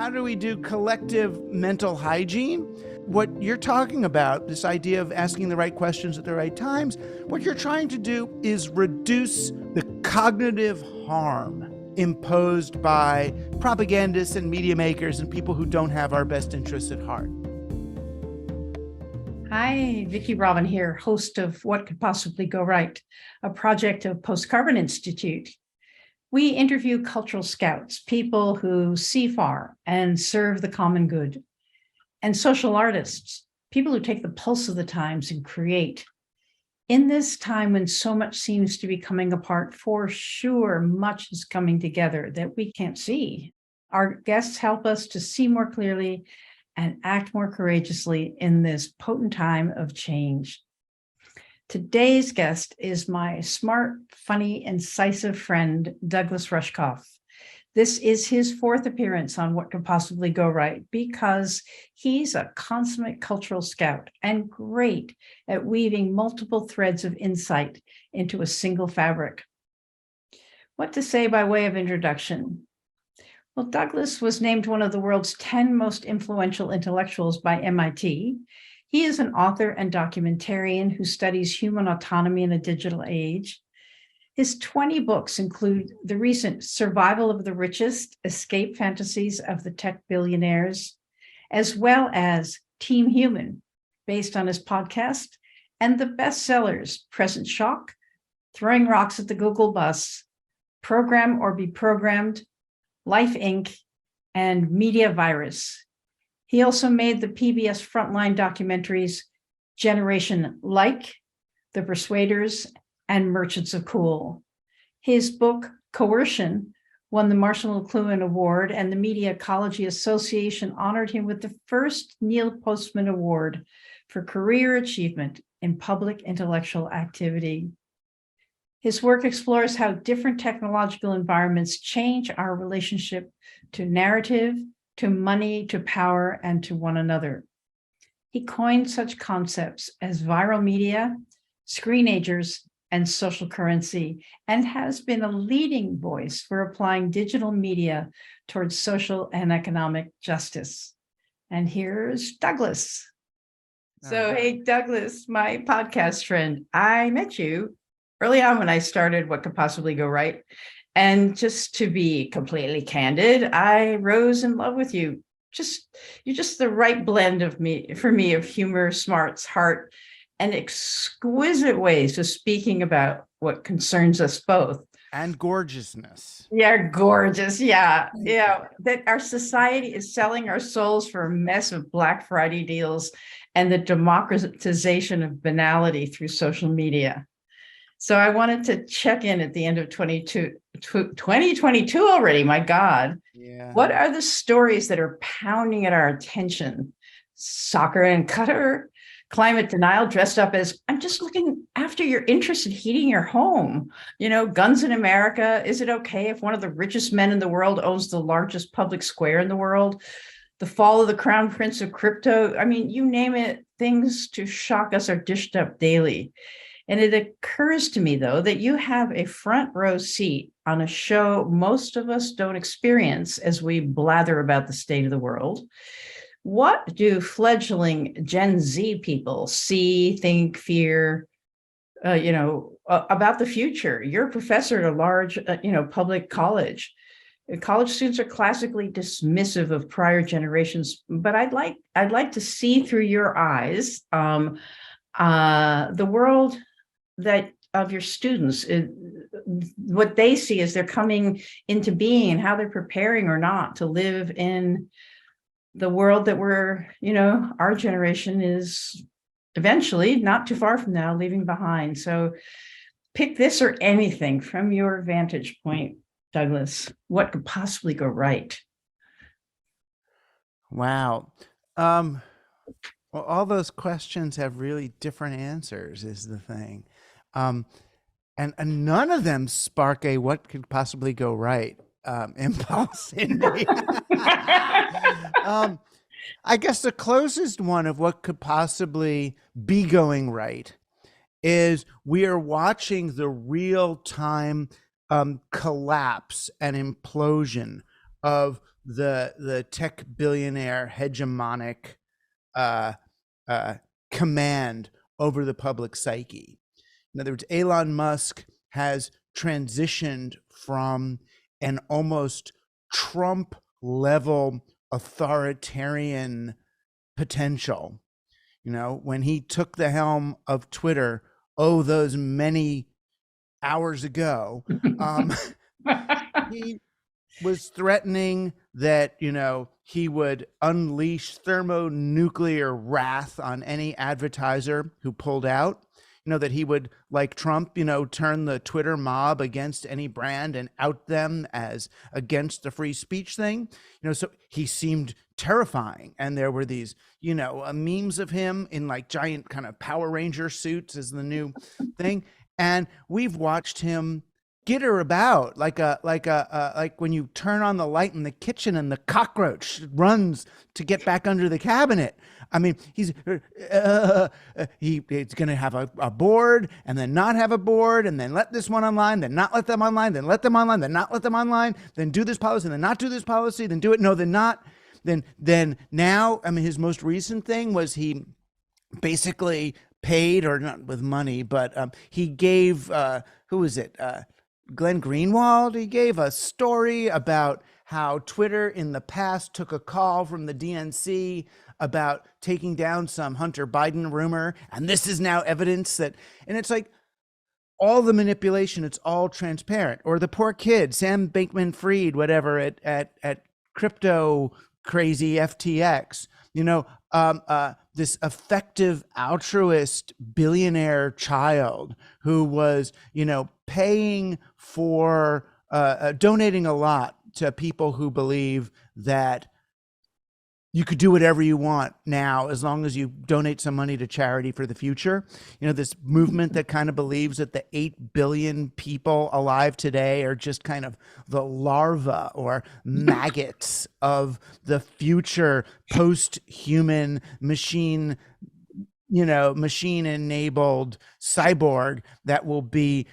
How do we do collective mental hygiene? What you're talking about, this idea of asking the right questions at the right times, what you're trying to do is reduce the cognitive harm imposed by propagandists and media makers and people who don't have our best interests at heart. Hi, Vicki Robin here, host of What Could Possibly Go Right, a project of Post-Carbon Institute. We interview cultural scouts, people who see far and serve the common good, and social artists, people who take the pulse of the times and create. In this time when so much seems to be coming apart, for sure, much is coming together that we can't see. Our guests help us to see more clearly and act more courageously in this potent time of change. Today's guest is my smart, funny, incisive friend, Douglas Rushkoff. This is his fourth appearance on What Could Possibly Go Right because he's a consummate cultural scout and great at weaving multiple threads of insight into a single fabric. What to say by way of introduction? Well, Douglas was named one of the world's 10 most influential intellectuals by MIT. He is an author and documentarian who studies human autonomy in a digital age. His 20 books include the recent Survival of the Richest, Escape Fantasies of the Tech Billionaires, as well as Team Human, based on his podcast, and the bestsellers Present Shock, Throwing Rocks at the Google Bus, Program or Be Programmed, Life Inc., and Media Virus. He also made the PBS Frontline documentaries Generation Like, The Persuaders, and Merchants of Cool. His book, Coercion, won the Marshall McLuhan Award, and the Media Ecology Association honored him with the first Neil Postman Award for career achievement in public intellectual activity. His work explores how different technological environments change our relationship to narrative, to money, to power, and to one another. He coined such concepts as viral media, screenagers, and social currency, and has been a leading voice for applying digital media towards social and economic justice. And here's Douglas. So, hey, Douglas, my podcast friend, I met you early on when I started What Could Possibly Go Right. And just to be completely candid, I rose in love with you. You're just the right blend of humor, smarts, heart, and exquisite ways of speaking about what concerns us both. And gorgeousness. Yeah, gorgeous. Yeah. That our society is selling our souls for a mess of Black Friday deals and the democratization of banality through social media. So I wanted to check in at the end of 2022 already, my God. Yeah. What are the stories that are pounding at our attention? Soccer and Qatar, climate denial dressed up as, I'm just looking after your interest in heating your home. Guns in America. Is it okay if one of the richest men in the world owns the largest public square in the world? The fall of the crown prince of crypto. I mean, you name it, things to shock us are dished up daily. And it occurs to me, though, that you have a front row seat on a show most of us don't experience as we blather about the state of the world. What do fledgling Gen Z people see, think, fear, about the future? You're a professor at a large, public college. College students are classically dismissive of prior generations, but I'd like to see through your eyes the world that of your students, what they see as they're coming into being and how they're preparing or not to live in the world that our generation is eventually, not too far from now, leaving behind. So pick this or anything from your vantage point, Douglas. What could possibly go right? Wow. Well, all those questions have really different answers is the thing. And none of them spark a what could possibly go right impulse in me. I guess the closest one of what could possibly be going right is we are watching the real time collapse and implosion of the tech billionaire hegemonic uh, command over the public psyche. In other words, Elon Musk has transitioned from an almost Trump level authoritarian potential. When he took the helm of Twitter, those many hours ago, he was threatening that, he would unleash thermonuclear wrath on any advertiser who pulled out. That he would, like Trump, turn the Twitter mob against any brand and out them as against the free speech thing. So he seemed terrifying. And there were these, memes of him in like giant kind of Power Ranger suits as the new thing. And we've watched him skitter about like when you turn on the light in the kitchen and the cockroach runs to get back under the cabinet. I mean, he's going to have a board and then not have a board and then let this one online, then not let them online, then let them online, then not let them online, then do this policy, then not do this policy, then do it, no, then not. Then now, I mean, his most recent thing was he basically paid, or not with money, but he gave, who was it? Glenn Greenwald. He gave a story about how Twitter in the past took a call from the DNC about taking down some Hunter Biden rumor. And this is now evidence that, and it's like all the manipulation, it's all transparent. Or the poor kid, Sam Bankman-Fried, whatever, at crypto crazy FTX, this effective altruist billionaire child who was, paying for, donating a lot to people who believe that you could do whatever you want now as long as you donate some money to charity for the future. This movement that kind of believes that the 8 billion people alive today are just kind of the larva or maggots of the future post-human machine enabled cyborg that will be,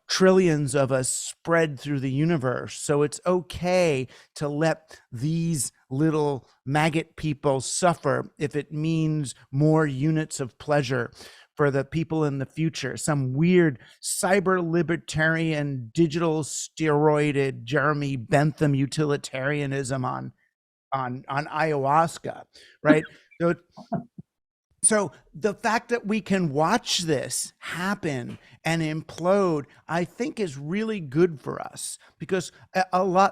trillions of us spread through the universe. So it's okay to let these little maggot people suffer if it means more units of pleasure for the people in the future. Some weird cyber libertarian, digital steroided Jeremy Bentham utilitarianism on ayahuasca, right? So the fact that we can watch this happen and implode, I think is really good for us, because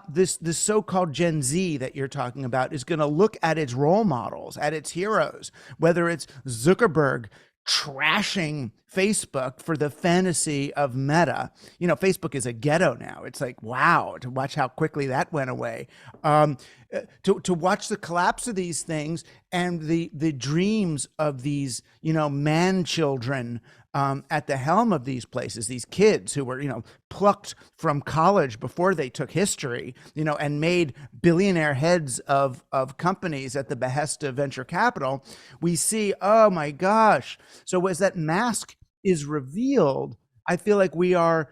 this so-called Gen Z that you're talking about is going to look at its role models, at its heroes, whether it's Zuckerberg trashing Facebook for the fantasy of Meta. Facebook is a ghetto now. It's like, wow, to watch how quickly that went away. To watch the collapse of these things and the dreams of these, man children at the helm of these places, these kids who were, plucked from college before they took history, and made billionaire heads of companies at the behest of venture capital. We see, oh my gosh. So as that mask is revealed, I feel like we are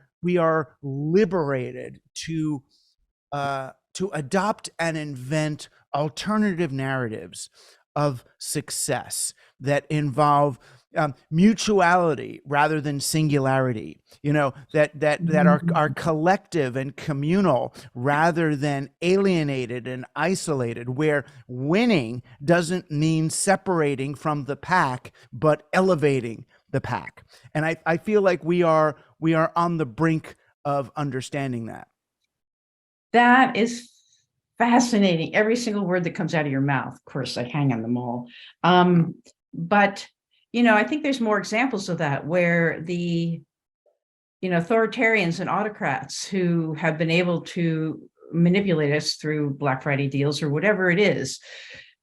liberated to adopt and invent alternative narratives of success that involve mutuality rather than singularity, that are collective and communal rather than alienated and isolated, where winning doesn't mean separating from the pack, but elevating the pack. And I feel like we are on the brink of understanding that. That is fascinating. Every single word that comes out of your mouth. Of course, I hang on them all. But, I think there's more examples of that where the, authoritarians and autocrats who have been able to manipulate us through Black Friday deals or whatever it is,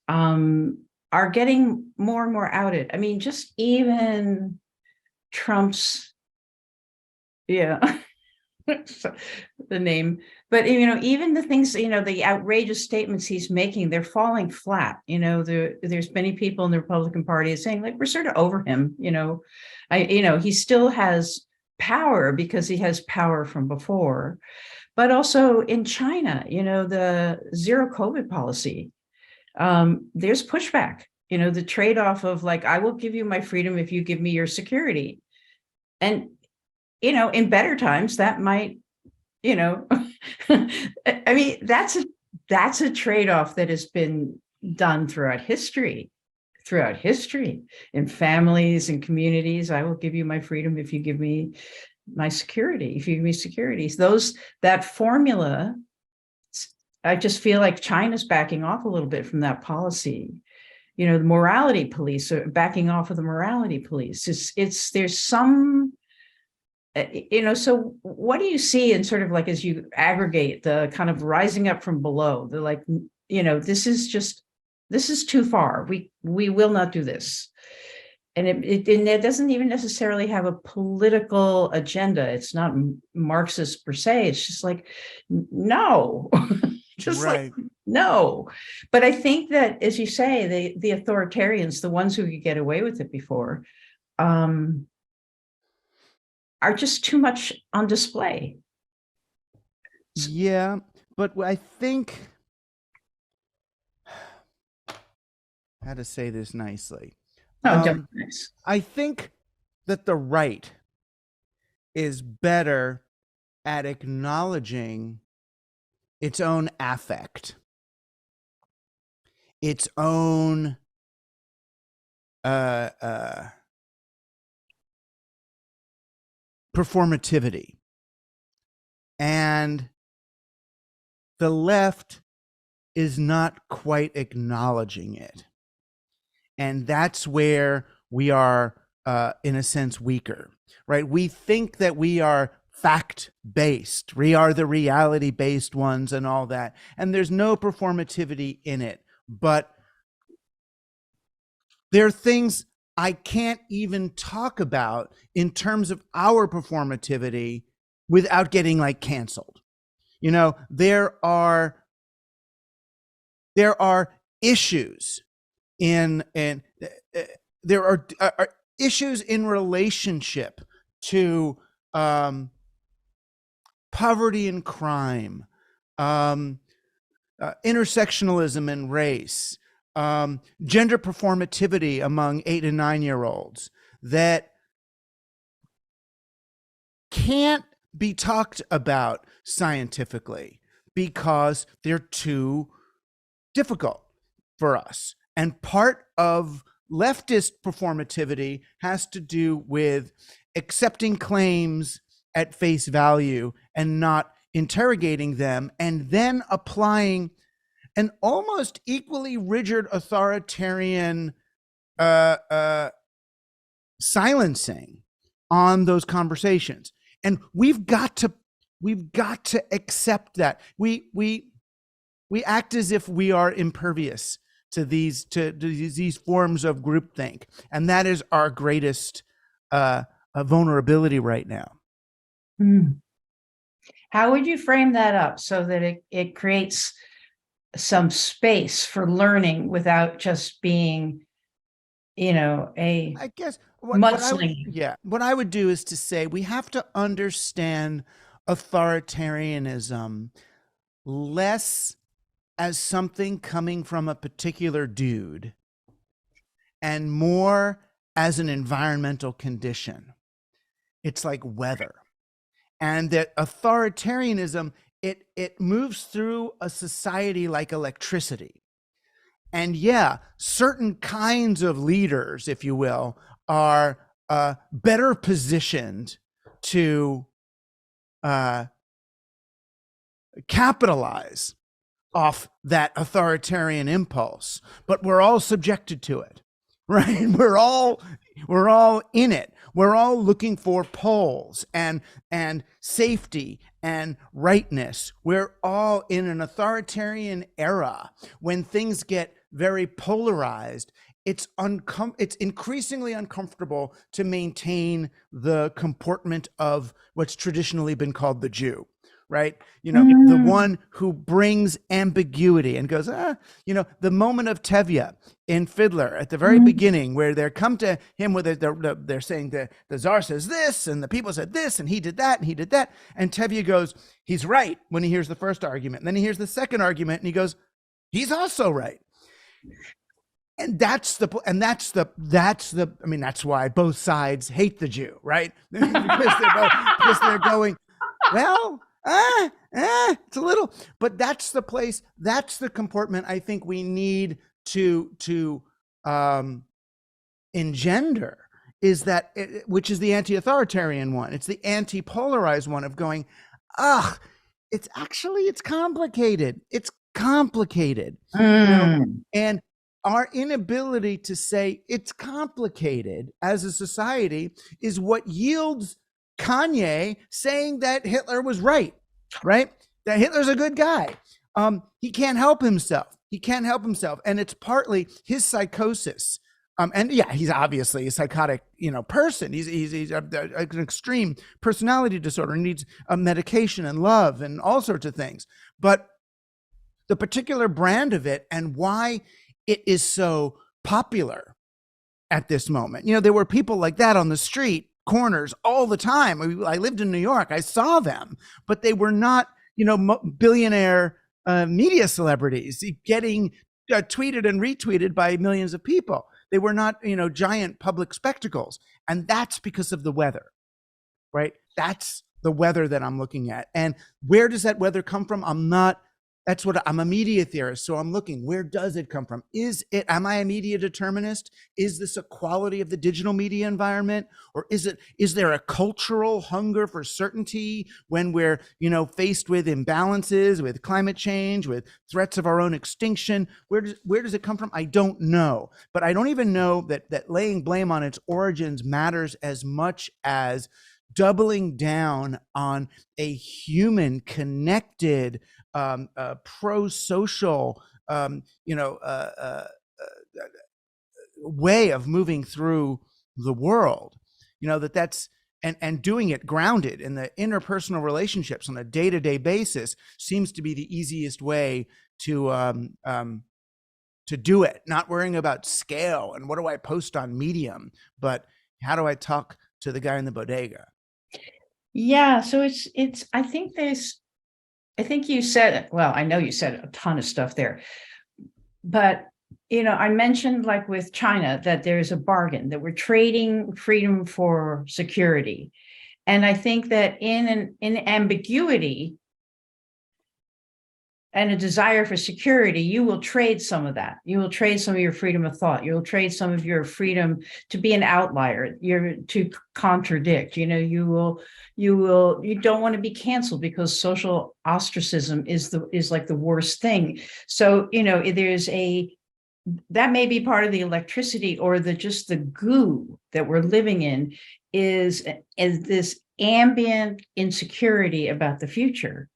are getting more and more outed. I mean, just even Trump's, so the name, but even the things, the outrageous statements he's making, they're falling flat. There's many people in the Republican Party saying, like, we're sort of over him. He still has power because he has power from before, But also in China, the zero COVID policy, there's pushback, the trade-off of like, I will give you my freedom if you give me your security. And, in better times, that might, I mean, that's a trade-off that has been done throughout history in families and communities. I will give you my freedom if you give me my security, if you give me securities. That formula, I just feel like China's backing off a little bit from that policy. The morality police are backing off of the morality police. There's some, so what do you see in sort of like, as you aggregate the kind of rising up from below, the like, this is too far. We will not do this. And it doesn't even necessarily have a political agenda. It's not Marxist per se. It's just like, no, just right. like, no. But I think that, as you say, the authoritarians, the ones who could get away with it before, are just too much on display. Yeah, but I think, how to say this nicely. Don't nice. I think that the right is better at acknowledging its own affect, its own performativity. And the left is not quite acknowledging it. And that's where we are, in a sense, weaker, right? We think that we are fact-based. We are the reality-based ones and all that. And there's no performativity in it. But there are things I can't even talk about in terms of our performativity without getting like canceled. There are issues there are issues in relationship to poverty and crime, intersectionalism and race, gender performativity among 8 and 9-year-olds that can't be talked about scientifically because they're too difficult for us. And part of leftist performativity has to do with accepting claims at face value and not interrogating them, and then applying an almost equally rigid authoritarian silencing on those conversations. And we've got to accept that. We act as if we are impervious to these forms of groupthink, and that is our greatest vulnerability right now. How would you frame that up so that it creates some space for learning without just being, I guess what I would do is to say we have to understand authoritarianism less as something coming from a particular dude and more as an environmental condition. It's like weather. And that authoritarianism, it moves through a society like electricity. And yeah, certain kinds of leaders, if you will, are better positioned to capitalize off that authoritarian impulse, but we're all subjected to it, right? We're all in it. We're all looking for poles and safety and rightness. We're all in an authoritarian era when things get very polarized. It's increasingly uncomfortable to maintain the comportment of what's traditionally been called the Jew, right? The Mm. one who brings ambiguity and goes, the moment of Tevye in Fiddler at the very Mm. beginning, where they come to him with they're saying the czar says this and the people said this and he did that and he did that, and Tevye goes, he's right, when he hears the first argument, and then he hears the second argument and he goes, he's also right. And that's why both sides hate the Jew, right? because they're going, well, it's a little, but that's the place, that's the comportment I think we need to engender, is that, which is the anti-authoritarian one. It's the anti-polarized one of going, it's complicated. It's complicated, and our inability to say it's complicated as a society is what yields Kanye saying that Hitler was right? That Hitler's a good guy. He can't help himself. And it's partly his psychosis. And yeah, he's obviously a psychotic, person. He's an extreme personality disorder. He needs medication and love and all sorts of things. But the particular brand of it and why it is so popular at this moment. There were people like that on the street corners all the time. I lived in New York. I saw them, but they were not, billionaire media celebrities getting tweeted and retweeted by millions of people. They were not, giant public spectacles. And that's because of the weather, right? That's the weather that I'm looking at. And where does that weather come from? I'm a media theorist, so I'm looking, where does it come from? Am I a media determinist? Is this a quality of the digital media environment? Or is there a cultural hunger for certainty when we're, faced with imbalances, with climate change, with threats of our own extinction? Where does it come from? I don't know. But I don't even know that laying blame on its origins matters as much as doubling down on a human connected, pro-social, way of moving through the world. That's and doing it grounded in the interpersonal relationships on a day-to-day basis seems to be the easiest way to do it. Not worrying about scale and what do I post on Medium, but how do I talk to the guy in the bodega? Yeah, so I think you said, well, I know you said a ton of stuff there, but I mentioned, like with China, that there's a bargain, that we're trading freedom for security. And I think that in ambiguity and a desire for security, you will trade some of that. You will trade some of your freedom of thought. You will trade some of your freedom to be an outlier, to contradict. You don't want to be canceled because social ostracism is like the worst thing. So, that may be part of the electricity or just the goo that we're living in is this ambient insecurity about the future.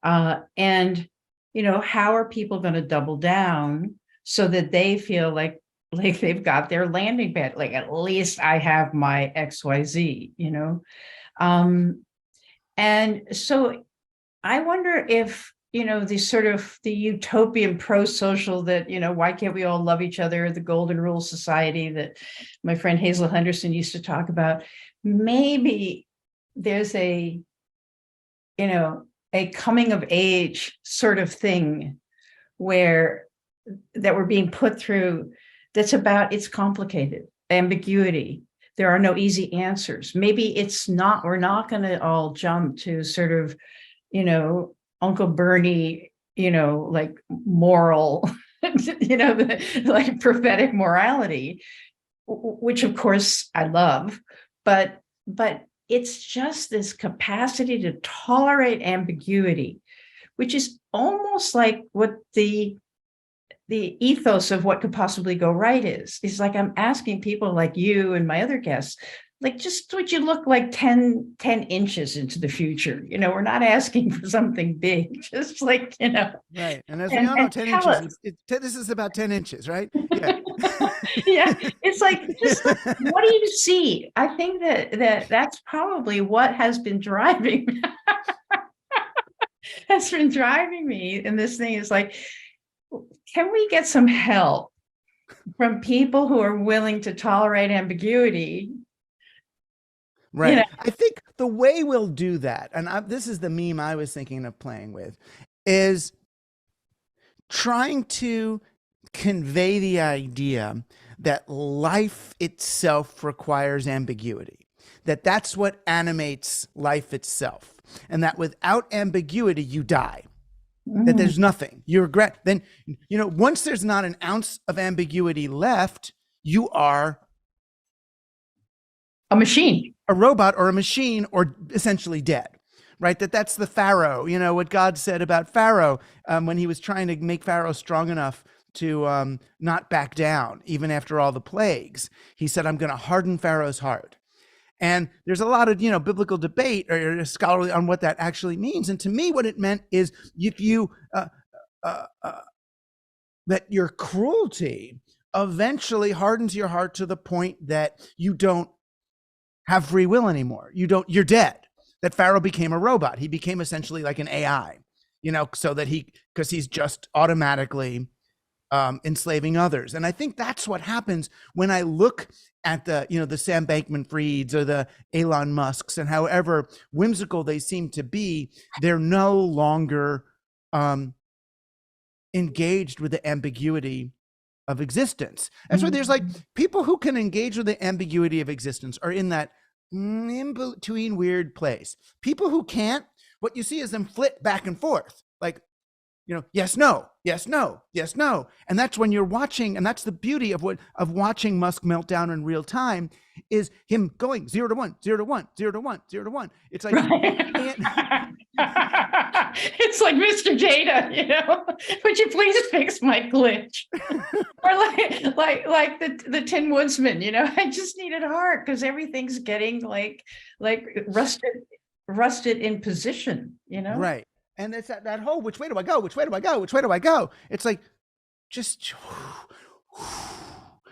And how are people going to double down so that they feel like they've got their landing pad, like at least I have my XYZ, and so I wonder if, the sort of the utopian pro-social that, why can't we all love each other, the golden rule society that my friend Hazel Henderson used to talk about, maybe there's a coming of age sort of thing that we're being put through, it's complicated, ambiguity. There are no easy answers. Maybe we're not going to all jump to sort of, Uncle Bernie, like moral, like prophetic morality, which of course I love, but it's just this capacity to tolerate ambiguity, which is almost like what the ethos of what could possibly go right is. It's like I'm asking people like you and my other guests, like, just would you look like 10 inches into the future? We're not asking for something big, just like, Right. And as we all know, 10 inches, this is about 10 inches, right? Yeah. Yeah. It's like, just what do you see? I think that's probably what has been driving. That's been driving me. And this thing is like, can we get some help from people who are willing to tolerate ambiguity? You know, Right. I think the way we'll do that, and this is the meme I was thinking of playing with, is trying to convey the idea that life itself requires ambiguity, that that's what animates life itself, and that without ambiguity, you die. That mm, there's nothing. You regret. Then, once there's not an ounce of ambiguity left, you are a machine. a robot or a machine or essentially dead, right? That's the Pharaoh, what God said about Pharaoh when he was trying to make Pharaoh strong enough to not back down, even after all the plagues. He said, I'm going to harden Pharaoh's heart. And there's a lot of, biblical debate or scholarly on what that actually means. And to me, what it meant is if you, that your cruelty eventually hardens your heart to the point that you don't have free will anymore. You're dead. That Pharaoh became a robot. He became essentially like an AI, so that because he's just automatically enslaving others. And I think that's what happens when I look at the Sam Bankman-Frieds or the Elon Musks, and however whimsical they seem to be, they're no longer engaged with the ambiguity of existence. That's why there's like people who can engage with the ambiguity of existence are in that in between weird place. People who can't, what you see is them flit back and forth, like, yes, no, yes, no, yes, no. And that's when you're watching, and that's the beauty of watching Musk melt down in real time, is him going 0 to 1, 0 to 1, 0 to 1, 0 to 1. It's like, right. It's like Mr. Data, would you please fix my glitch? Or like the Tin Woodsman, I just needed heart because everything's getting like rusted in position, right. And it's that whole, which way do I go? Which way do I go? Which way do I go? It's like, just,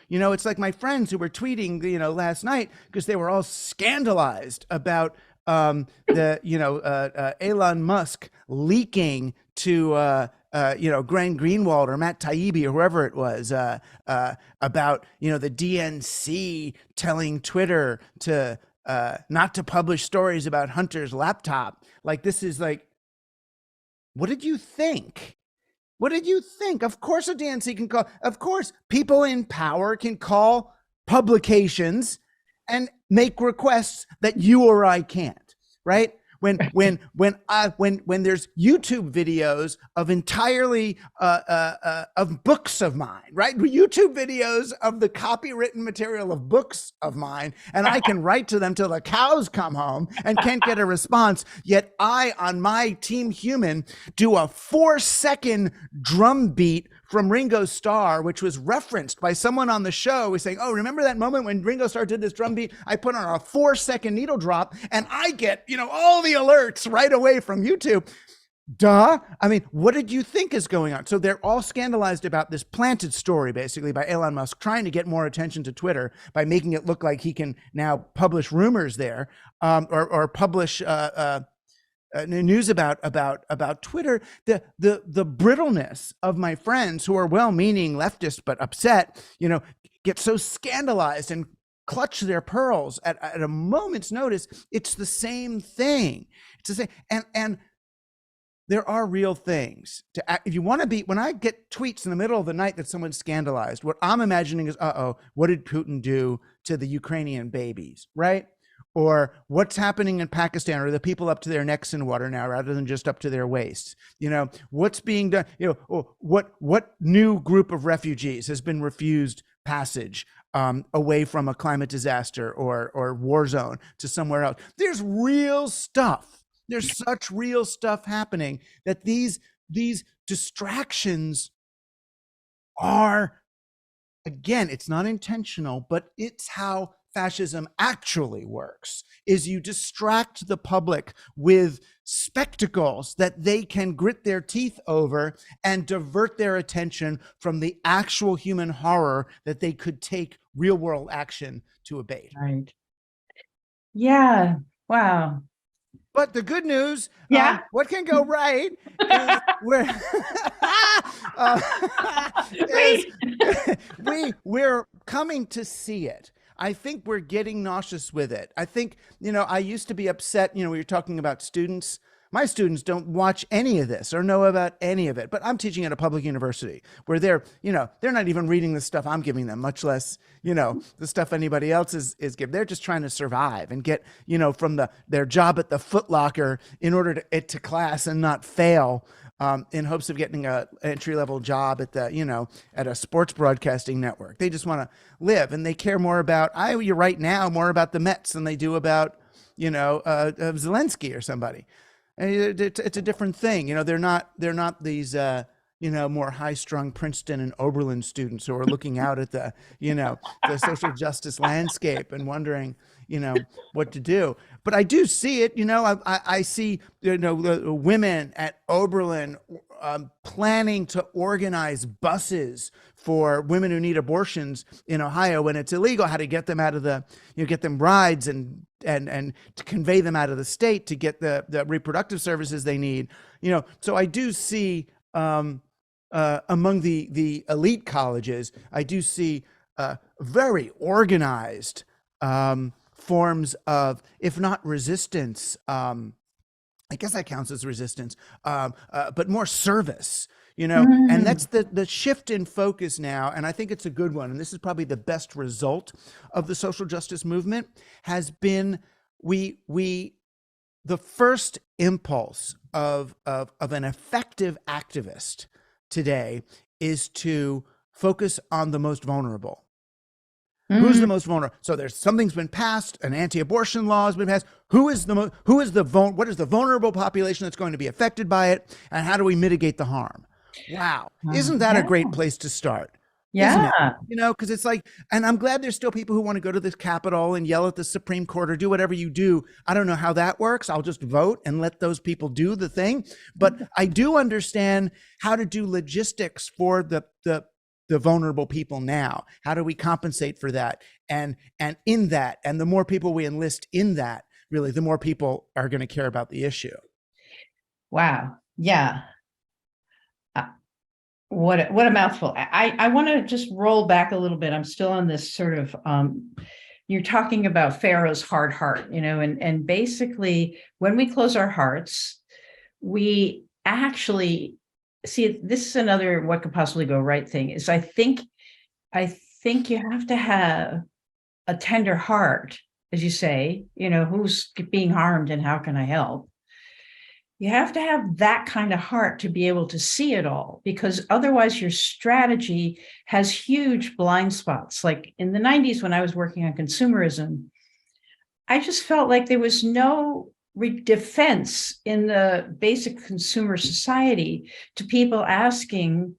it's like my friends who were tweeting, last night because they were all scandalized about Elon Musk leaking to, Glenn Greenwald or Matt Taibbi or whoever it was about, the DNC telling Twitter to not to publish stories about Hunter's laptop. Like, this is like, what did you think? What did you think? Of course a DNC can call, of course people in power can call publications and make requests that you or I can't, right? When there's YouTube videos of entirely of books of mine, right? YouTube videos of the copywritten material of books of mine, and I can write to them till the cows come home and can't get a response. Yet I, on my Team Human, do a 4-second drum beat from Ringo Starr, which was referenced by someone on the show, was saying, oh, remember that moment when Ringo Starr did this drum beat? I put on a 4-second needle drop and I get, all the alerts right away from YouTube. Duh. I mean, what did you think is going on? So they're all scandalized about this planted story, basically, by Elon Musk trying to get more attention to Twitter by making it look like he can now publish rumors there, or publish news about Twitter. The brittleness of my friends who are well-meaning leftists but upset, get so scandalized and clutch their pearls at a moment's notice. It's the same thing. It's the same. And there are real things to act. If you want to be, when I get tweets in the middle of the night that someone's scandalized, what I'm imagining is, what did Putin do to the Ukrainian babies, right? Or what's happening in Pakistan? Are the people up to their necks in water now rather than just up to their waists? What's being done? What new group of refugees has been refused passage away from a climate disaster or war zone to somewhere else? There's real stuff. There's such real stuff happening that these distractions are, again, it's not intentional, but it's how fascism actually works, is you distract the public with spectacles that they can grit their teeth over and divert their attention from the actual human horror that they could take real world action to abate. Right. Yeah. Wow. But the good news, Yeah. what can go right is we're uh, is Wait. we're coming to see it. I think we're getting nauseous with it. I think, I used to be upset, we were talking about students. My students don't watch any of this or know about any of it, but I'm teaching at a public university where they're not even reading the stuff I'm giving them, much less, the stuff anybody else is giving. They're just trying to survive and get, from their job at the Foot Locker in order to class and not fail, in hopes of getting a entry-level job at at a sports broadcasting network. They just want to live, and they care more about, you're right now, more about the Mets than they do about, Zelensky or somebody. It's a different thing. They're not these, more high-strung Princeton and Oberlin students who are looking out at the social justice landscape and wondering, what to do. But I do see it. I see, the women at Oberlin planning to organize buses for women who need abortions in Ohio when it's illegal, how to get them out of get them rides and to convey them out of the state to get the reproductive services they need. So I do see, among the elite colleges, I do see very organized forms of, if not resistance, I guess that counts as resistance, but more service, and that's the shift in focus now. And I think it's a good one. And this is probably the best result of the social justice movement has been, the first impulse of an effective activist today is to focus on the most vulnerable. Who's the most vulnerable? So something's been passed, an anti-abortion law has been passed. What is the vulnerable population that's going to be affected by it, and how do we mitigate the harm? Wow, isn't that a great place to start? Yeah. Isn't it? Because it's like, and I'm glad there's still people who want to go to the Capitol and yell at the Supreme Court or do whatever you do. I don't know how that works. I'll just vote and let those people do the thing. But I do understand how to do logistics for the vulnerable people now. How do we compensate for that? And in that, and the more people we enlist in that, really, the more people are going to care about the issue. Wow. Yeah. What a mouthful. I want to just roll back a little bit. I'm still on this sort of, you're talking about Pharaoh's hard heart, and basically when we close our hearts, we actually see, this is another what could possibly go right thing is I think you have to have a tender heart, as you say, who's being harmed and how can I help? You have to have that kind of heart to be able to see it all, because otherwise your strategy has huge blind spots. Like in the 90s, when I was working on consumerism, I just felt like there was no defense in the basic consumer society to people asking,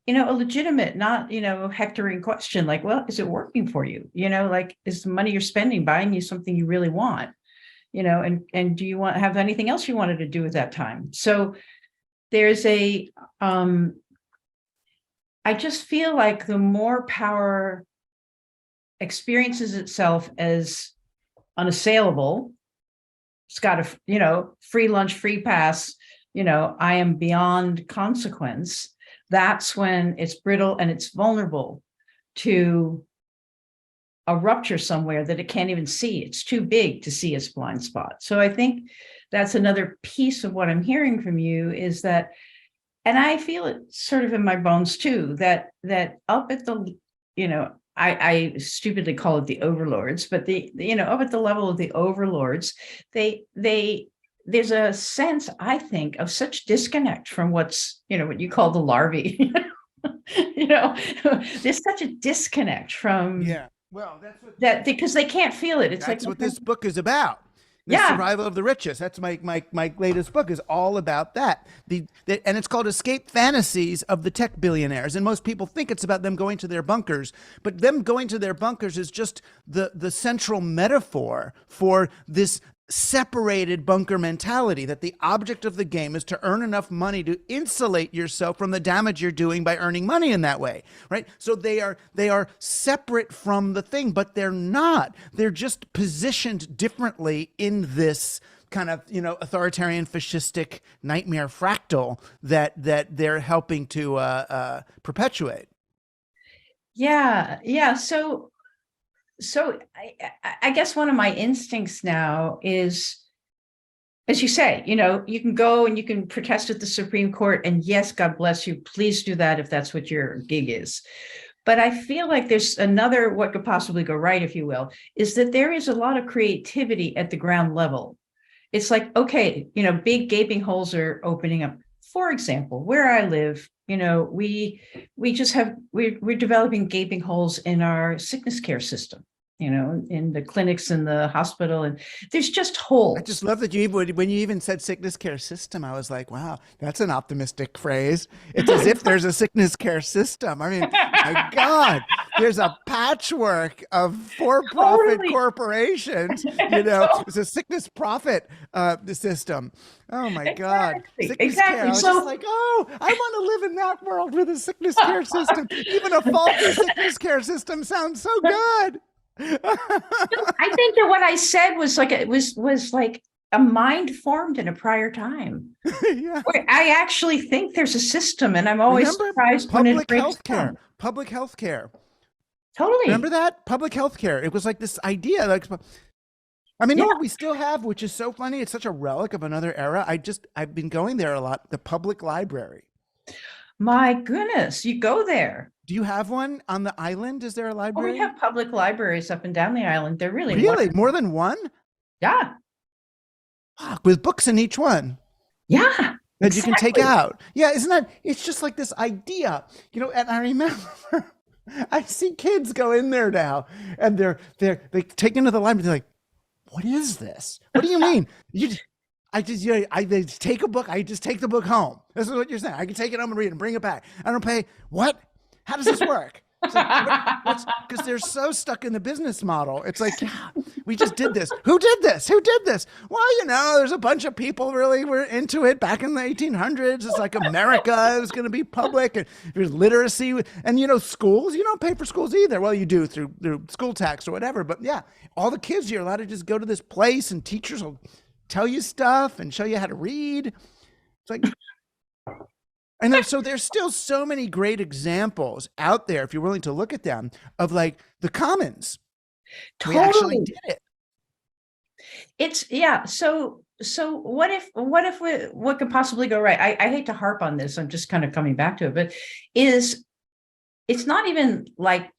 a legitimate, not, hectoring question, like, well, is it working for you? Like, is the money you're spending buying you something you really want? And do you have anything else you wanted to do with that time? So there's I just feel like the more power experiences itself as unassailable, it's got a, free lunch, free pass, I am beyond consequence. That's when it's brittle and it's vulnerable to a rupture somewhere that it can't even see. It's too big to see its blind spot. So I think that's another piece of what I'm hearing from you is that, and I feel it sort of in my bones too, that up at the, I stupidly call it the overlords, but up at the level of the overlords, there's a sense, I think, of such disconnect from what's, what you call the larvae. There's such a disconnect from. Yeah. Well, that's because they can't feel it. It's that's like what this book is about. The survival of the richest. That's my latest book is all about that. And it's called Escape Fantasies of the Tech Billionaires. And most people think it's about them going to their bunkers, but them going to their bunkers is just the central metaphor for this separated bunker mentality, that the object of the game is to earn enough money to insulate yourself from the damage you're doing by earning money in that way, right? So they are separate from the thing, but they're not. They're just positioned differently in this kind of, authoritarian fascistic nightmare fractal that they're helping to perpetuate. Yeah. So I guess one of my instincts now is, as you say, you can go and you can protest at the Supreme Court, and yes, God bless you. Please do that if that's what your gig is. But I feel like there's another, what could possibly go right, if you will, is that there is a lot of creativity at the ground level. It's like, okay, big gaping holes are opening up. For example, where I live, we're developing gaping holes in our sickness care system, in the clinics and the hospital, and there's just holes. I just love that when you even said sickness care system, I was like, wow, that's an optimistic phrase. It's as if there's a sickness care system. I mean, my God, there's a patchwork of for-profit corporations. It's a sickness profit system. Oh my God. Sickness care. I was just like, oh, I want to live in that world with a sickness care system. Even a faulty sickness care system sounds so good. I think that what I said was like was like a mind formed in a prior time. Yeah. I actually think there's a system, and I'm always surprised when it breaks down. Public health care. Totally. Remember that? Public health care. It was like this idea, like, I mean, what we still have, which is so funny. It's such a relic of another era. I've been going there a lot. The public library. My goodness, you go there. Do you have one on the island? Is there a library? We have public libraries up and down the island. They're really wonderful. More than one? Yeah. With books in each one. Yeah. That you can take out. Yeah, isn't that? It's just like this idea, And I remember, I see kids go in there now, and they take into the library. They're like, "What is this? What do you mean? I take a book. I just take the book home. This is what you're saying. I can take it home and read it and bring it back. I don't pay. What? How does this work?" Because they're so stuck in the business model. It's like, yeah, we just did this. Who did this? Who did this? Well, there's a bunch of people really were into it back in the 1800s. It's like America is going to be public, and there's literacy, and schools. You don't pay for schools either. Well, you do through school tax or whatever. But yeah, all the kids, you're allowed to just go to this place, and teachers will tell you stuff and show you how to read. It's like, and so there's still so many great examples out there, if you're willing to look at them, of like the commons. Totally. We actually did it. It's So what could possibly go right? I hate to harp on this. I'm just kind of coming back to it, but it's not even like,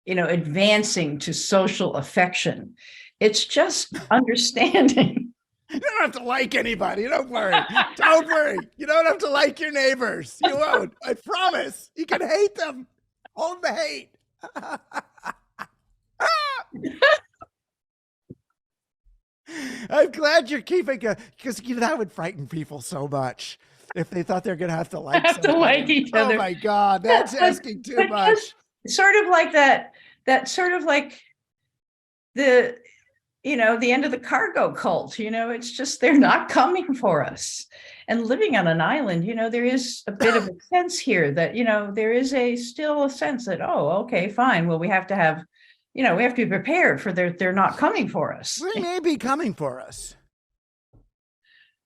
advancing to social affection. It's just understanding. You don't have to like anybody. Don't worry. Don't worry. You don't have to like your neighbors. You won't. I promise. You can hate them. Hold the hate. I'm glad you're keeping because that would frighten people so much if they thought they're going to have to like each other. Oh my God, that's asking too much. Sort of like that sort of like the end of the cargo cult, it's just, they're not coming for us. And living on an island, there is a bit of a sense here that, there is still a sense that, oh, okay, fine. Well, we have to be prepared for they're not coming for us. They may be coming for us.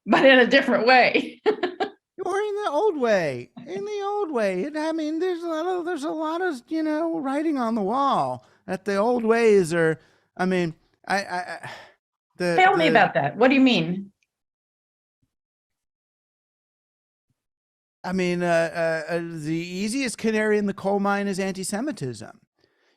But in a different way. Or in the old way. I mean, there's a lot of, writing on the wall that the old ways are, I mean, Tell me about that. What do you mean? I mean, the easiest canary in the coal mine is anti-Semitism.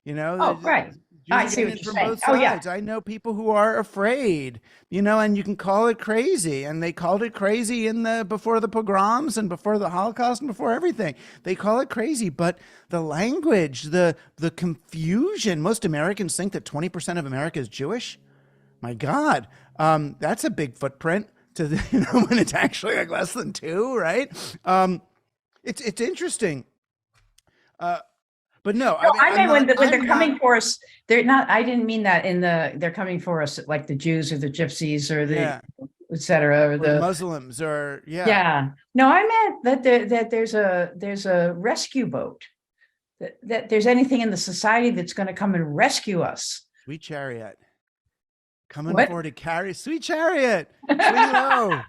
Oh, right. I see what you're saying. Both sides. I know people who are afraid, and you can call it crazy. And they called it crazy before the pogroms and before the Holocaust and before everything. They call it crazy, but the language, the confusion. Most Americans think that 20% of America is Jewish. My God, that's a big footprint to when it's actually like less than 2, right? It's interesting. But no, I mean when they're coming for us, they're not. I didn't mean that they're coming for us like the Jews or the Gypsies or the et cetera, or the Muslims or Yeah. No, I meant that there's a rescue boat. That there's anything in the society that's going to come and rescue us. Sweet chariot. coming What? for to carry, sweet chariot, swing low,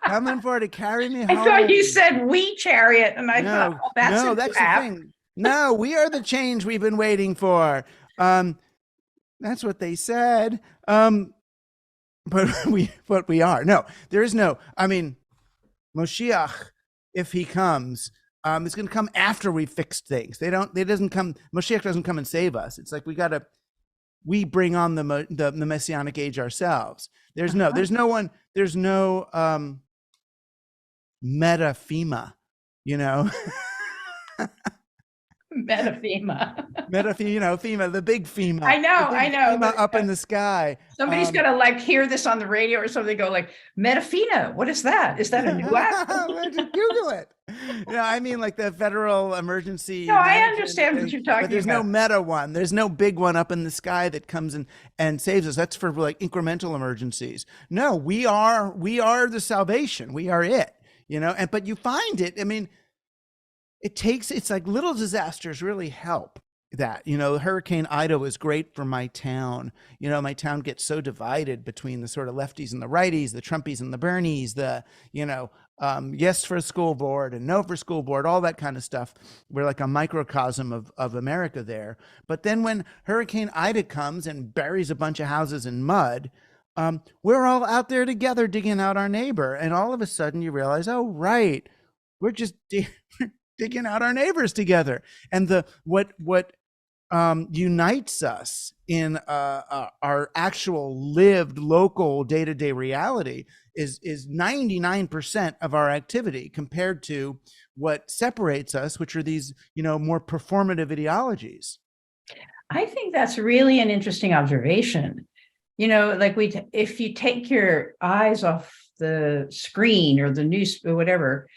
coming for to carry me I home. thought you said we chariot, and I thought, No, oh, that's no, a that's trap. the thing. No, we are the change we've been waiting for. That's what they said. But we are. No, there is no. I mean, Moshiach, if he comes, it's going to come after we've fixed things. It doesn't come. Moshiach doesn't come and save us. It's like we bring on the messianic age ourselves. There's no one. There's no meta FEMA, you know. Metaphema. FEMA, the big FEMA. I know. FEMA up in the sky. Somebody's gonna like hear this on the radio or something. Go like, Metafina. What is that? Is that a new app? Just Google it. I mean, like the federal emergency. No, I understand what you're talking about. But there's no meta one. There's no big one up in the sky that comes in and saves us. That's for like incremental emergencies. No, we are the salvation. We are it. But you find it. I mean, it's like little disasters really help that. Hurricane Ida was great for my town. My town gets so divided between the sort of lefties and the righties, the Trumpies and the Bernies, the yes for school board and no for school board, all that kind of stuff. We're like a microcosm of America there. But then when Hurricane Ida comes and buries a bunch of houses in mud, we're all out there together digging out our neighbor, and all of a sudden you realize, oh right, we're just digging out our neighbors together. And what unites us in our actual lived local day-to-day reality is 99% of our activity compared to what separates us, which are these more performative ideologies. I think that's really an interesting observation. Like if you take your eyes off the screen or the news or whatever,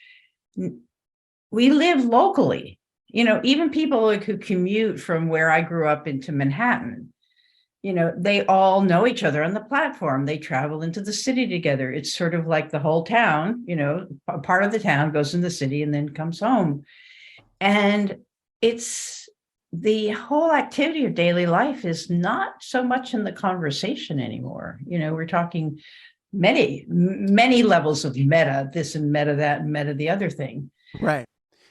we live locally. Even people like who commute from where I grew up into Manhattan, they all know each other on the platform. They travel into the city together. It's sort of like the whole town, a part of the town goes in the city and then comes home. And it's the whole activity of daily life is not so much in the conversation anymore. We're talking many, many levels of meta, this and meta that and meta the other thing. Right.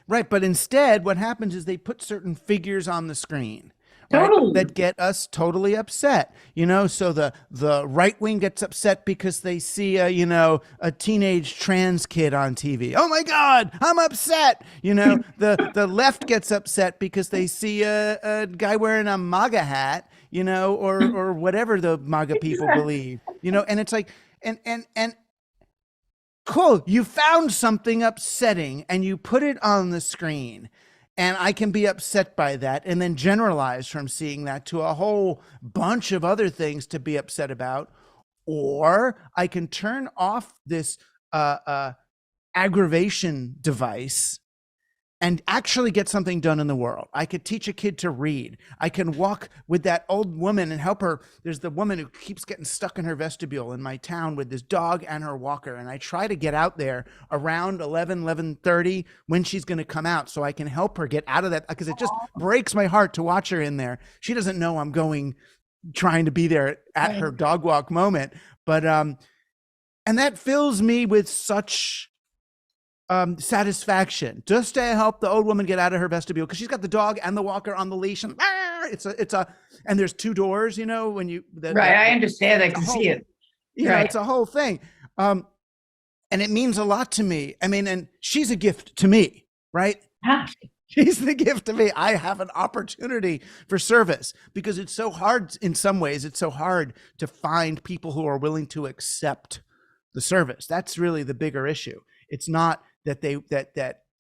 But instead, what happens is they put certain figures on the screen, right, Totally. that get us totally upset. So the right wing gets upset because they see a teenage trans kid on TV. Oh my God, I'm upset. The left gets upset because they see a guy wearing a MAGA hat, or whatever the MAGA people believe. And it's like and cool, you found something upsetting and you put it on the screen, and I can be upset by that and then generalize from seeing that to a whole bunch of other things to be upset about. Or I can turn off this aggravation device and actually get something done in the world. I could teach a kid to read. I can walk with that old woman and help her. There's the woman who keeps getting stuck in her vestibule in my town with this dog and her walker. And I try to get out there around 11:30 when she's going to come out so I can help her get out of that, because it just breaks my heart to watch her in there. She doesn't know I'm trying to be there at her dog walk moment. But, and that fills me with such satisfaction just to help the old woman get out of her vestibule, because she's got the dog and the walker on the leash, and and there's two doors, when you I understand. I can see it. It's a whole thing, and it means a lot to me. I mean, and she's a gift to me, right? She's the gift to me. I have an opportunity for service, because it's so hard. In some ways, it's so hard to find people who are willing to accept the service. That's really the bigger issue. It's not that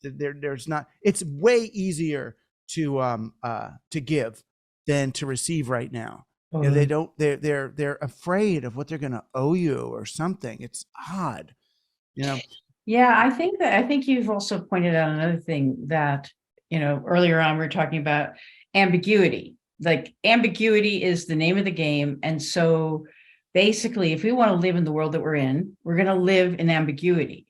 there's not. It's way easier to give than to receive right now. They don't. They're afraid of what they're going to owe you or something. It's odd, Yeah, I think you've also pointed out another thing that earlier on we were talking about ambiguity. Like, ambiguity is the name of the game, and so basically, if we want to live in the world that we're in, we're going to live in ambiguity.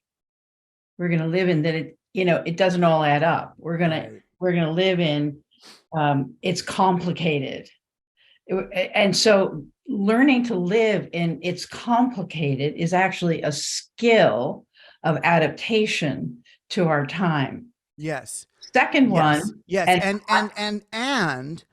We're going to live in that it doesn't all add up. We're going to live in it's complicated. And so learning to live in it's complicated is actually a skill of adaptation to our time. Yes. Second Yes. one, Yes. And and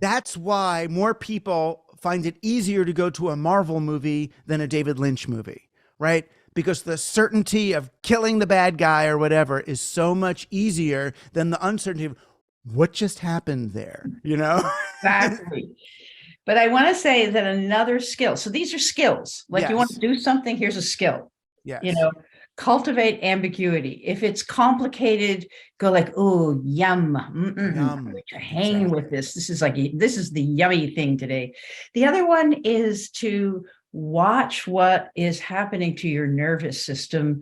that's why more people find it easier to go to a Marvel movie than a David Lynch movie, right? Because the certainty of killing the bad guy or whatever is so much easier than the uncertainty of what just happened there, you know? exactly. But I want to say that another skill, so these are skills. Like you want to Yes. do something, here's a skill. You Yes. know, cultivate ambiguity. If it's complicated, go like, oh, yum. I'm Yum. going to hang with Exactly. this. This is the yummy thing today. The other one is to watch what is happening to your nervous system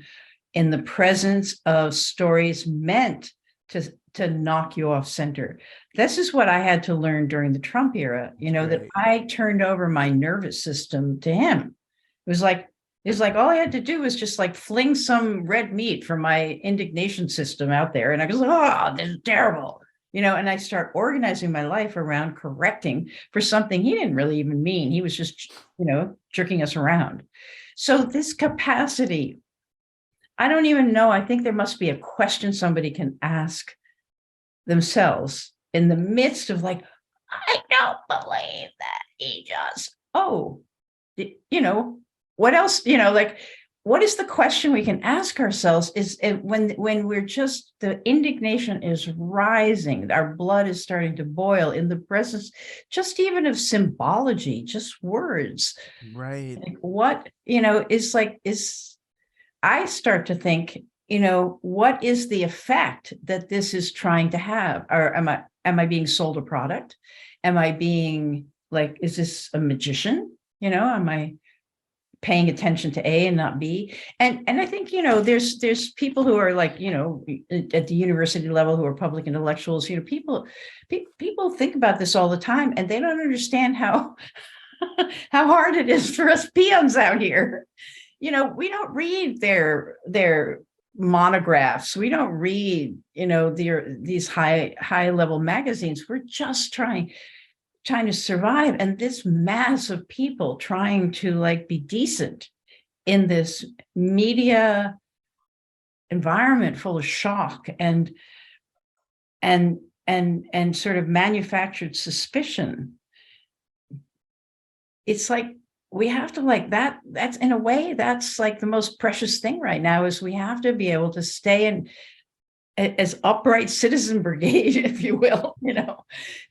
in the presence of stories meant to knock you off center. This is what I had to learn during the Trump era, that Great. I turned over my nervous system to him. It was like all I had to do was just like fling some red meat from my indignation system out there. And I was like, oh, this is terrible. And I start organizing my life around correcting for something he didn't really even mean. He was just, jerking us around. So this capacity, I don't even know. I think there must be a question somebody can ask themselves in the midst of like, I don't believe that he just, what else, like, what is the question we can ask ourselves is when we're just, the indignation is rising, our blood is starting to boil in the presence, just even of symbology, just words. Right. Like what, is I start to think, what is the effect that this is trying to have? Or am I being sold a product? Am I being like, is this a magician? Am I paying attention to A and not B? And I think, there's people who are like, at the university level who are public intellectuals, people think about this all the time and they don't understand how how hard it is for us peons out here. We don't read their monographs. We don't read, these high level magazines. We're just trying to survive. And this mass of people trying to like be decent in this media environment full of shock and sort of manufactured suspicion. It's like we have to like that's in a way that's like the most precious thing right now is we have to be able to stay in as upright citizen brigade, if you will,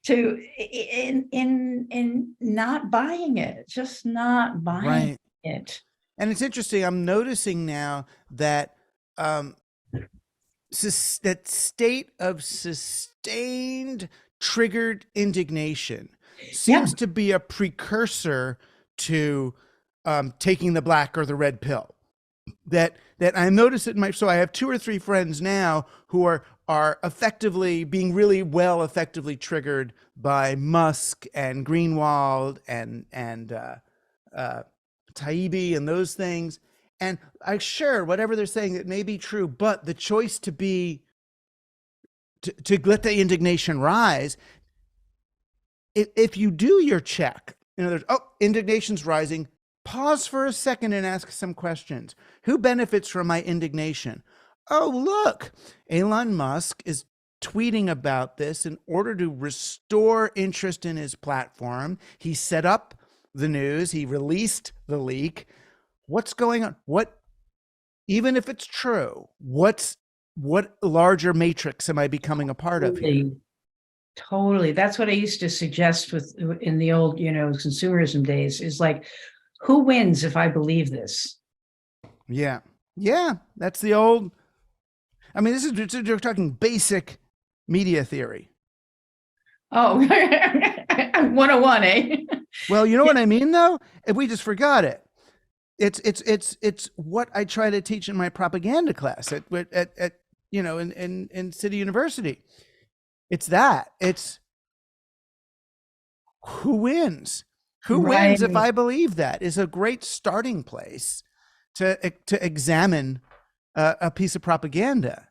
to in not buying it, just not buying Right. it. And it's interesting. I'm noticing now that um, that state of sustained triggered indignation Yeah. seems to be a precursor to taking the black or the red pill. That I notice it in my, so I have two or three friends now who are effectively being really effectively triggered by Musk and Greenwald and Taibbi and those things. And I sure whatever they're saying, it may be true, but the choice to let the indignation rise, if you do your check, there's indignation's rising. Pause for a second and ask some questions. Who benefits from my indignation? Oh, look, Elon Musk is tweeting about this in order to restore interest in his platform. He set up the news. He released the leak. What's going on? Even if it's true, what larger matrix am I becoming a part of here? Totally. That's what I used to suggest in the old, consumerism days is like, who wins if I believe this? Yeah. Yeah. That's the old, I mean, you're talking basic media theory. Oh, 101, eh? Well, you know what I mean, though? If we just forgot it. It's what I try to teach in my propaganda class at in City University. It's who wins. Who Right. wins if I believe that is a great starting place to examine a piece of propaganda.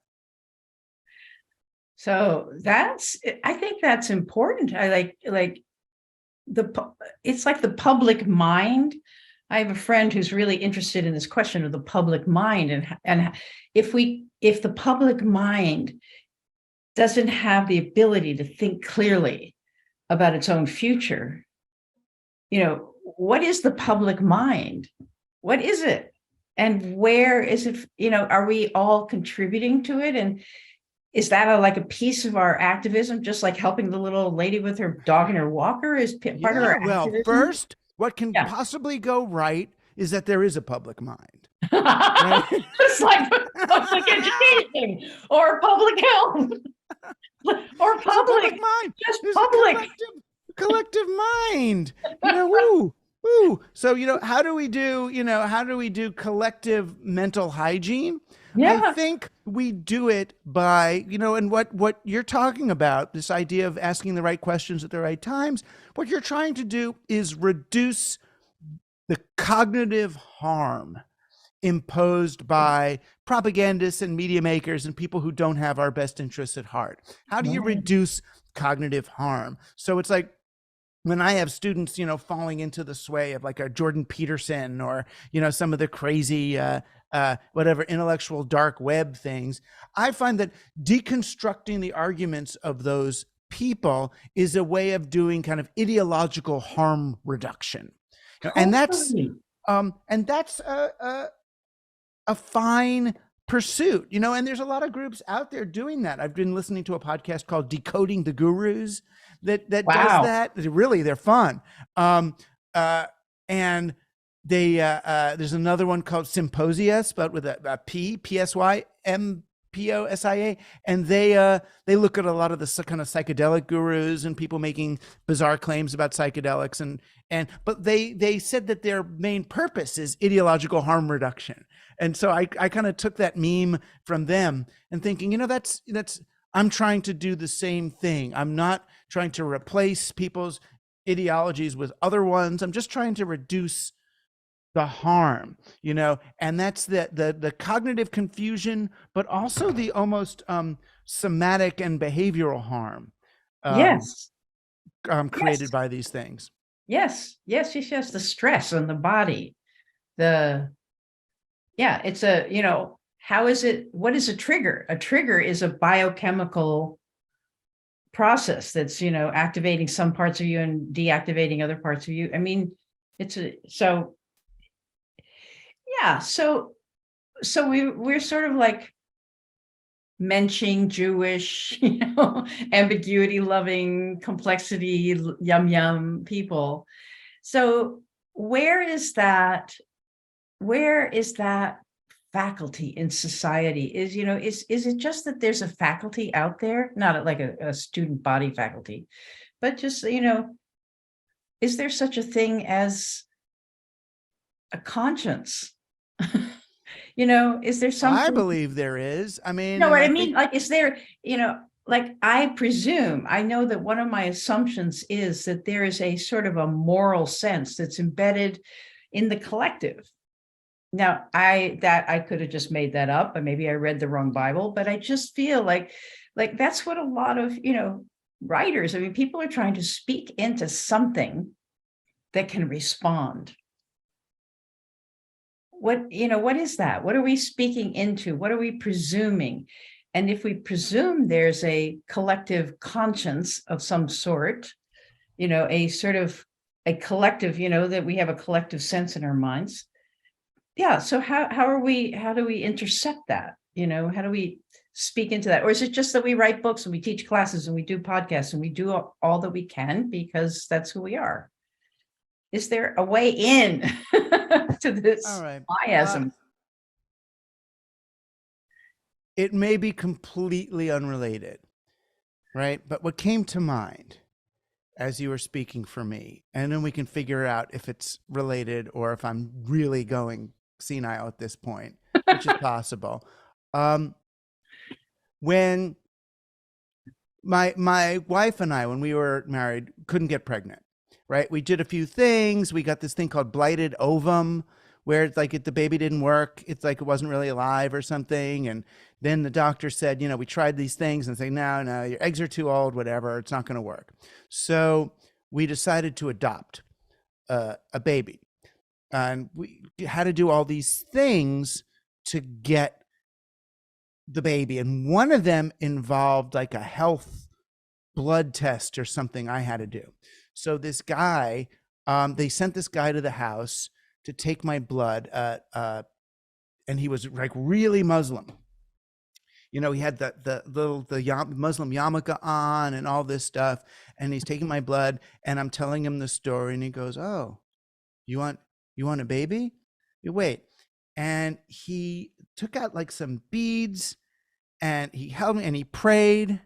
So I think that's important. I like it's like the public mind. I have a friend who's really interested in this question of the public mind, and if the public mind doesn't have the ability to think clearly about its own future, what is the public mind? What is it? And where is it? Are we all contributing to it? And is that like a piece of our activism, just like helping the little lady with her dog in her walker is part of Yeah, our well, activism? first, what can Yeah. possibly go right is that there is a public mind. Right? It's like public education or public health or It's a public public, mind. just There's public. a collective mind. Woo, woo. So, how do we do collective mental hygiene? I Yeah. think we do it by, and what you're talking about, this idea of asking the right questions at the right times, what you're trying to do is reduce the cognitive harm imposed by propagandists and media makers and people who don't have our best interests at heart. How do you Right. reduce cognitive harm? So it's like when I have students, falling into the sway of like a Jordan Peterson or, some of the crazy, whatever intellectual dark web things, I find that deconstructing the arguments of those people is a way of doing kind of ideological harm reduction. And that's Totally. a fine pursuit, and there's a lot of groups out there doing that. I've been listening to a podcast called Decoding the Gurus that Wow. does that. Really, they're fun. And they there's another one called Symposia, but with a P-S-Y-M-P-O-S-I-A, and they look at a lot of the kind of psychedelic gurus and people making bizarre claims about psychedelics, but they said that their main purpose is ideological harm reduction. And so I kind of took that meme from them and thinking, that's I'm trying to do the same thing. I'm not trying to replace people's ideologies with other ones. I'm just trying to reduce the harm, and that's the cognitive confusion, but also the almost somatic and behavioral harm Yes. created Yes. by these things. Yes. Yes. Yes. Yes. The stress on the body. It's how is it? What is a trigger? A trigger is a biochemical process that's, activating some parts of you and deactivating other parts of you. I mean, yeah. So we're sort of like mensching, Jewish, ambiguity loving, complexity, yum people. So where is that faculty in society? Is it just that there's a faculty out there, not like a student body faculty, but just, is there such a thing as a conscience? Is there I something? believe there is. I mean, No, and what I I mean, think like, is there, like, I know that one of my assumptions is that there is a sort of a moral sense that's embedded in the collective. Now, I could have just made that up, and maybe I read the wrong Bible, but I just feel like that's what a lot of, writers, I mean, people are trying to speak into something that can respond. What is that? What are we speaking into? What are we presuming? And if we presume there's a collective conscience of some sort, a sort of a collective, that we have a collective sense in our minds. Yeah. So how do we intercept that? How do we speak into that? Or is it just that we write books and we teach classes and we do podcasts and we do all that we can because that's who we are? Is there a way in to this all right. miasm? It may be completely unrelated, right? But what came to mind as you were speaking for me, and then we can figure out if it's related or if I'm really going senile at this point, which is possible. When my wife and I, when we were married, couldn't get pregnant, right? We did a few things. We got this thing called blighted ovum, where it's like if the baby didn't work, it's like it wasn't really alive or something. And then the doctor said, we tried these things and say, no, your eggs are too old, whatever, it's not going to work. So we decided to adopt a baby, and we had to do all these things to get the baby, and one of them involved like a health blood test or something I had to do. So this guy, they sent this guy to the house to take my blood, and he was like really Muslim. You know, he had the Muslim yarmulke on and all this stuff, and he's taking my blood, and I'm telling him the story, and he goes, "Oh, you want a baby? You wait." And he took out like some beads, and he held me, and he prayed,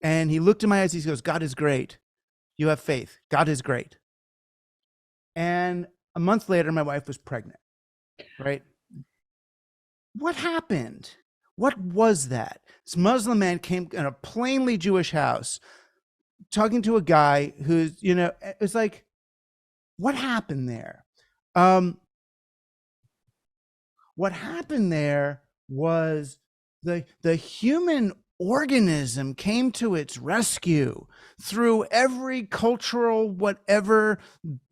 and he looked in my eyes. He goes, "God is great. You have faith. God is great." And a month later, my wife was pregnant, right? What happened? What was that? This Muslim man came in a plainly Jewish house talking to a guy who's, you know, it's like, what happened there? What happened there was the human organism came to its rescue through every cultural whatever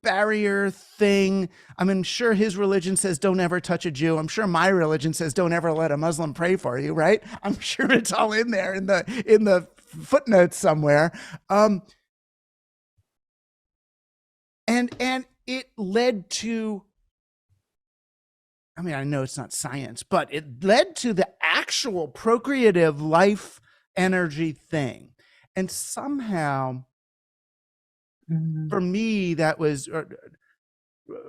barrier thing. I mean, sure, his religion says don't ever touch a Jew. I'm sure my religion says don't ever let a Muslim pray for you, right? I'm sure it's all in there in the footnotes somewhere. And it led to, I mean, I know it's not science, but it led to the actual procreative life energy thing. And somehow, for me, that was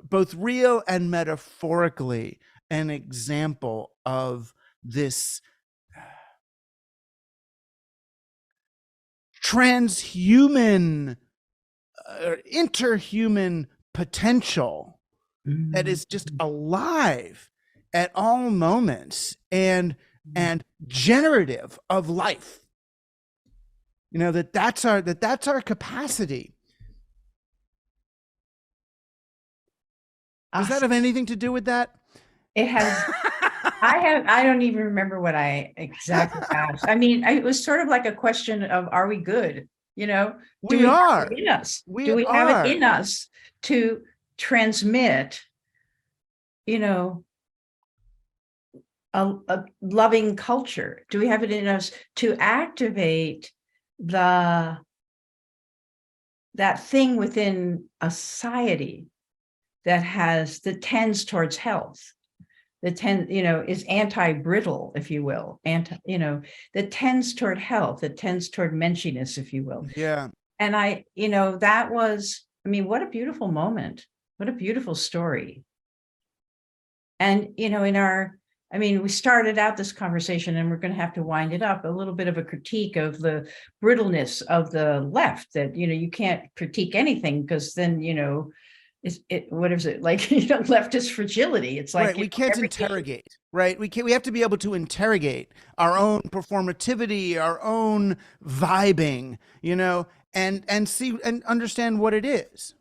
both real and metaphorically an example of this transhuman, interhuman potential that is just alive at all moments and generative of life. You know, that's our capacity. Does that have anything to do with that? It has. I don't even remember what I exactly asked. I mean, it was sort of like a question of, are we good? You know, do we have it in us? Do we have it in us to transmit, you know, a loving culture? Do we have it in us to activate that thing within a society that tends towards health, is anti-brittle, if you will, that tends toward health, that tends toward menshiness, if you will. Yeah. And that was, I mean, what a beautiful moment. What a beautiful story. And, we started out this conversation, and we're going to have to wind it up, a little bit of a critique of the brittleness of the left, that, you can't critique anything because then, what is it like? Leftist fragility. It's like, right. We can't interrogate, right? We have to be able to interrogate our own performativity, our own vibing, and see and understand what it is.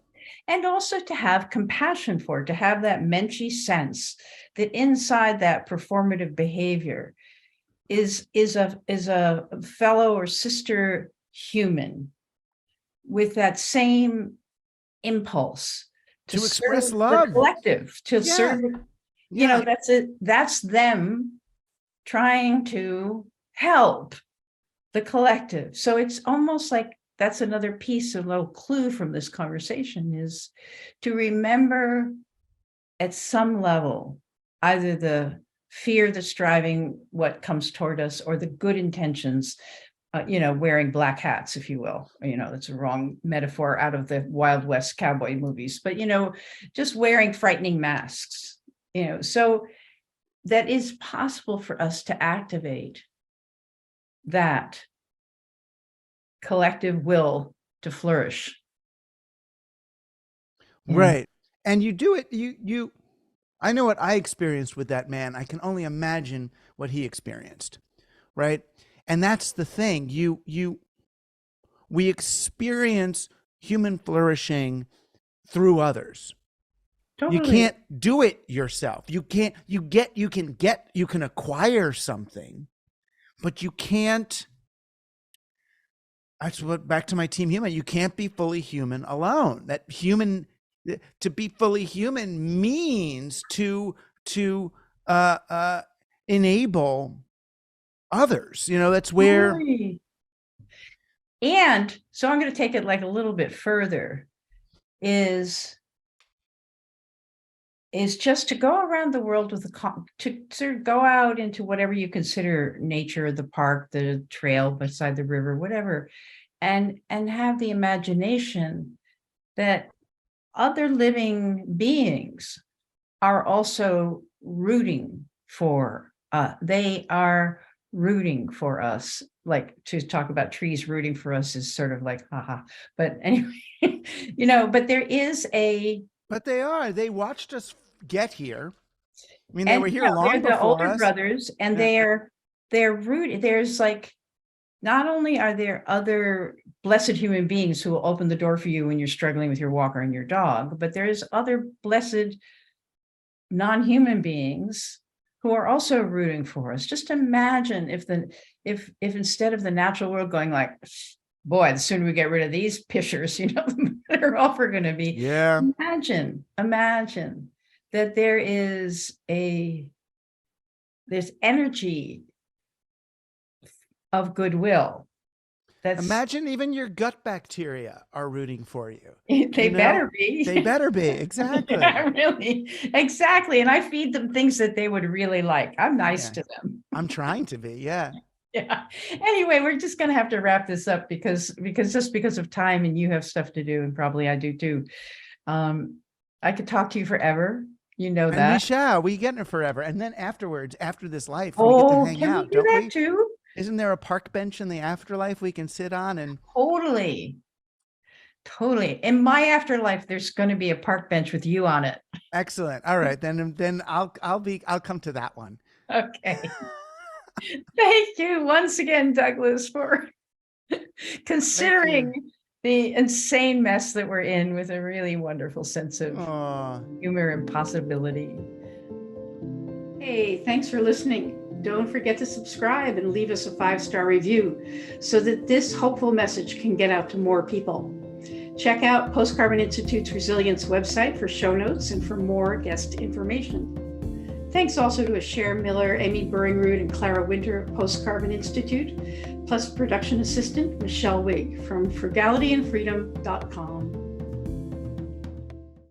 And also to have compassion for it, to have that menschy sense that inside that performative behavior is a fellow or sister human with that same impulse to express love, the collective, to serve. That's it. That's them trying to help the collective. So it's almost like that's another piece, a little clue from this conversation, is to remember at some level either the fear that's driving what comes toward us, or the good intentions. Wearing black hats, if you will. That's a wrong metaphor out of the Wild West cowboy movies, but, just wearing frightening masks, so that is possible for us to activate that collective will to flourish. Right. And you do it, I know what I experienced with that man. I can only imagine what he experienced. Right. And that's the thing. We experience human flourishing through others. Totally. You can't do it yourself. You can acquire something, but you can't That's what, back to my team human. You can't be fully human alone. To be fully human means to enable others. That's where. Totally. And so I'm going to take it like a little bit further, is just to go around the world with to sort of go out into whatever you consider nature, the park, the trail beside the river, whatever, and have the imagination that other living beings are also rooting for they are rooting for us. Like, to talk about trees rooting for us is sort of like haha, but anyway, but there is a. But they watched us get here. I mean, they And were here long they're the before older us. brothers, and Yeah. they're rooted. There's like, not only are there other blessed human beings who will open the door for you when you're struggling with your walker and your dog, but there's other blessed non-human beings who are also rooting for us. Just imagine if instead of the natural world going like, boy, the sooner we get rid of these pishers, the better off we're going to be. Yeah. Imagine that there's energy of goodwill. Imagine even your gut bacteria are rooting for you. They better be. They better be. Exactly. Yeah, really. Exactly. And I feed them things that they would really like. I'm nice to them. I'm trying to be. Yeah. Yeah. Anyway, we're just going to have to wrap this up because of time, and you have stuff to do, and probably I do too. I could talk to you forever. And that. we shall. We get it forever. And then afterwards, after this life, we Oh, get to hang can out, we do don't that we? too? Isn't there a park bench in the afterlife we can sit on? And Totally. In my afterlife, there's going to be a park bench with you on it. Excellent. All right, then I'll come to that one. Okay. Thank you once again, Douglas, for considering the insane mess that we're in with a really wonderful sense of humor and possibility. Hey, thanks for listening. Don't forget to subscribe and leave us a 5-star review so that this hopeful message can get out to more people. Check out Post Carbon Institute's Resilience website for show notes and for more guest information. Thanks also to Cher Miller, Amy Burringrud, and Clara Winter of Post Carbon Institute, plus production assistant Michelle Wig from frugalityandfreedom.com.